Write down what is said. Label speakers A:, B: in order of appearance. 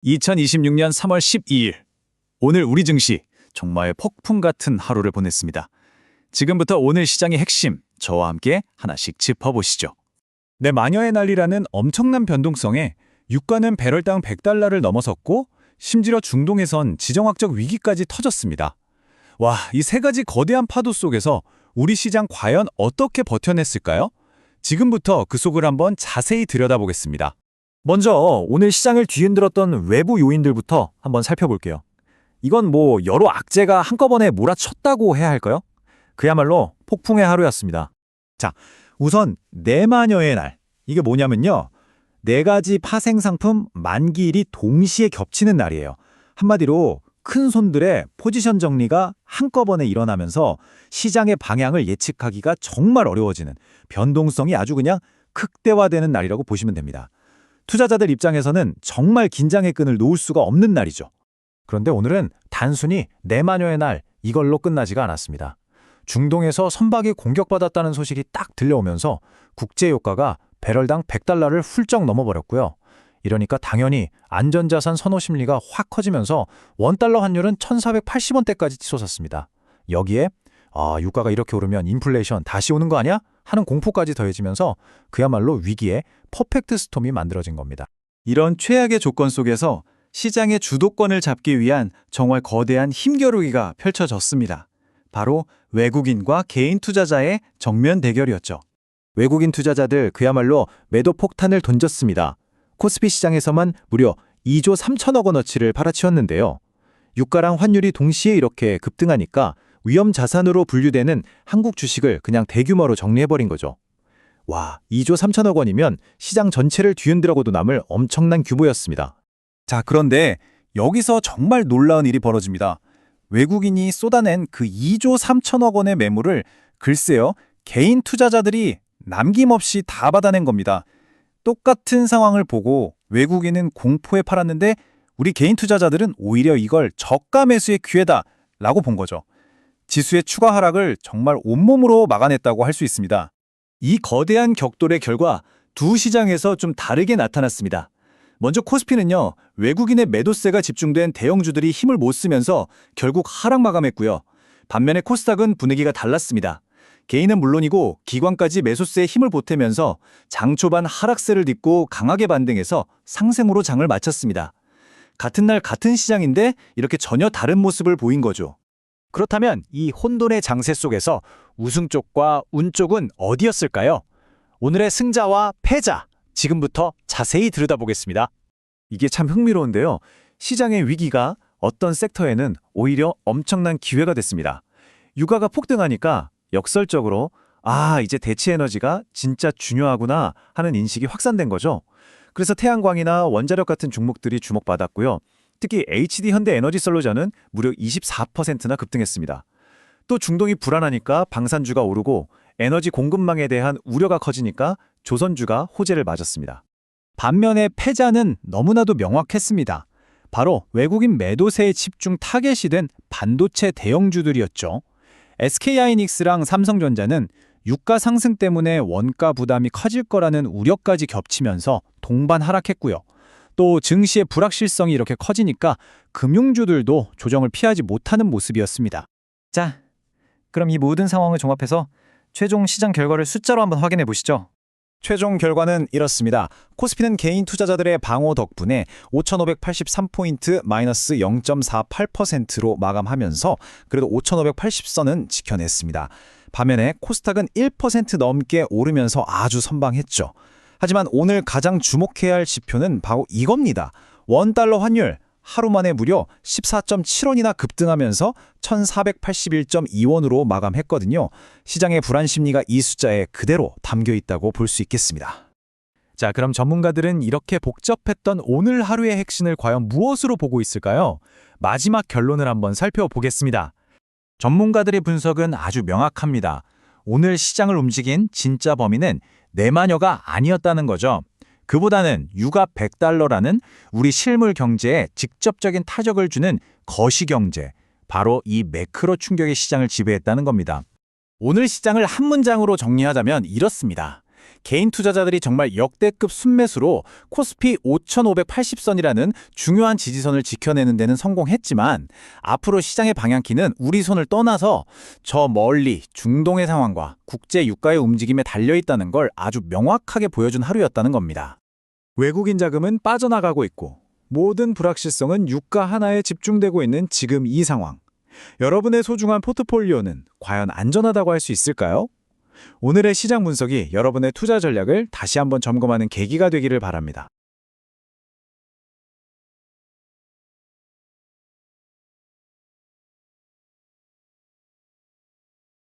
A: 2026년 3월 12일, 오늘 우리 증시 정말 폭풍 같은 하루를 보냈습니다. 지금부터 오늘 시장의 핵심, 저와 함께 하나씩 짚어보시죠.
B: 네, 마녀의 난리라는 엄청난 변동성에 유가는 배럴당 100달러를 넘어섰고 심지어 중동에선 지정학적 위기까지 터졌습니다. 와, 이 세 가지 거대한 파도 속에서 우리 시장 과연 어떻게 버텨냈을까요? 지금부터 그 속을 한번 자세히 들여다보겠습니다. 먼저 오늘 시장을 뒤흔들었던 외부 요인들부터 한번 살펴볼게요. 이건 여러 악재가 한꺼번에 몰아쳤다고 해야 할까요? 그야말로 폭풍의 하루였습니다. 자, 우선 내마녀의 날. 이게 뭐냐면요. 네 가지 파생상품 만기일이 동시에 겹치는 날이에요. 한마디로 큰 손들의 포지션 정리가 한꺼번에 일어나면서 시장의 방향을 예측하기가 정말 어려워지는, 변동성이 아주 그냥 극대화되는 날이라고 보시면 됩니다. 투자자들 입장에서는 정말 긴장의 끈을 놓을 수가 없는 날이죠. 그런데 오늘은 단순히 내마녀의 날, 이걸로 끝나지가 않았습니다. 중동에서 선박이 공격받았다는 소식이 딱 들려오면서 국제유가가 배럴당 100달러를 훌쩍 넘어버렸고요. 이러니까 당연히 안전자산 선호 심리가 확 커지면서 원달러 환율은 1480원대까지 치솟았습니다. 여기에 유가가 이렇게 오르면 인플레이션 다시 오는 거 아니야? 하는 공포까지 더해지면서 그야말로 위기의 퍼펙트 스톰이 만들어진 겁니다.
A: 이런 최악의 조건 속에서 시장의 주도권을 잡기 위한 정말 거대한 힘겨루기가 펼쳐졌습니다. 바로 외국인과 개인 투자자의 정면 대결이었죠.
B: 외국인 투자자들 그야말로 매도 폭탄을 던졌습니다. 코스피 시장에서만 무려 2조 3천억 원어치를 팔아치웠는데요. 유가랑 환율이 동시에 이렇게 급등하니까 위험 자산으로 분류되는 한국 주식을 그냥 대규모로 정리해버린 거죠. 와, 2조 3천억 원이면 시장 전체를 뒤흔들어고도 남을 엄청난 규모였습니다.
A: 자, 그런데 여기서 정말 놀라운 일이 벌어집니다. 외국인이 쏟아낸 그 2조 3천억 원의 매물을 글쎄요, 개인 투자자들이 남김없이 다 받아낸 겁니다. 똑같은 상황을 보고 외국인은 공포에 팔았는데 우리 개인 투자자들은 오히려 이걸 저가 매수의 기회다 라고 본 거죠. 지수의 추가 하락을 정말 온몸으로 막아냈다고 할 수 있습니다. 이 거대한 격돌의 결과 두 시장에서 좀 다르게 나타났습니다. 먼저 코스피는요, 외국인의 매도세가 집중된 대형주들이 힘을 못 쓰면서 결국 하락 마감했고요. 반면에 코스닥은 분위기가 달랐습니다. 개인은 물론이고 기관까지 매수세에 힘을 보태면서 장 초반 하락세를 딛고 강하게 반등해서 상승으로 장을 마쳤습니다. 같은 날 같은 시장인데 이렇게 전혀 다른 모습을 보인 거죠.
B: 그렇다면 이 혼돈의 장세 속에서 우승 쪽과 운 쪽은 어디였을까요? 오늘의 승자와 패자, 지금부터 자세히 들여다보겠습니다. 이게 참 흥미로운데요. 시장의 위기가 어떤 섹터에는 오히려 엄청난 기회가 됐습니다. 유가가 폭등하니까 역설적으로 이제 대체 에너지가 진짜 중요하구나 하는 인식이 확산된 거죠. 그래서 태양광이나 원자력 같은 종목들이 주목받았고요. 특히 HD 현대에너지솔루션은 무려 24%나 급등했습니다. 또 중동이 불안하니까 방산주가 오르고 에너지 공급망에 대한 우려가 커지니까 조선주가 호재를 맞았습니다. 반면에 패자는 너무나도 명확했습니다. 바로 외국인 매도세에 집중 타겟이 된 반도체 대형주들이었죠. SK하이닉스랑 삼성전자는 유가 상승 때문에 원가 부담이 커질 거라는 우려까지 겹치면서 동반 하락했고요. 또 증시의 불확실성이 이렇게 커지니까 금융주들도 조정을 피하지 못하는 모습이었습니다. 자, 그럼 이 모든 상황을 종합해서 최종 시장 결과를 숫자로 한번 확인해 보시죠. 최종 결과는 이렇습니다. 코스피는 개인 투자자들의 방어 덕분에 5,583포인트 마이너스 0.48%로 마감하면서 그래도 5,580선은 지켜냈습니다. 반면에 코스닥은 1% 넘게 오르면서 아주 선방했죠. 하지만 오늘 가장 주목해야 할 지표는 바로 이겁니다. 원달러 환율 하루 만에 무려 14.7원이나 급등하면서 1,481.2원으로 마감했거든요. 시장의 불안 심리가 이 숫자에 그대로 담겨 있다고 볼 수 있겠습니다. 자, 그럼 전문가들은 이렇게 복잡했던 오늘 하루의 핵심을 과연 무엇으로 보고 있을까요? 마지막 결론을 한번 살펴보겠습니다. 전문가들의 분석은 아주 명확합니다. 오늘 시장을 움직인 진짜 범인은 내마녀가 아니었다는 거죠. 그보다는 유가 100달러라는 우리 실물 경제에 직접적인 타격을 주는 거시경제, 바로 이 매크로 충격의 시장을 지배했다는 겁니다. 오늘 시장을 한 문장으로 정리하자면 이렇습니다.
A: 개인 투자자들이 정말 역대급 순매수로 코스피 5,580선이라는 중요한 지지선을 지켜내는 데는 성공했지만 앞으로 시장의 방향키는 우리 손을 떠나서 저 멀리 중동의 상황과 국제 유가의 움직임에 달려있다는 걸 아주 명확하게 보여준 하루였다는 겁니다.
B: 외국인 자금은 빠져나가고 있고 모든 불확실성은 유가 하나에 집중되고 있는 지금 이 상황. 여러분의 소중한 포트폴리오는 과연 안전하다고 할 수 있을까요? 오늘의 시장 분석이 여러분의 투자 전략을 다시 한번 점검하는 계기가 되기를 바랍니다.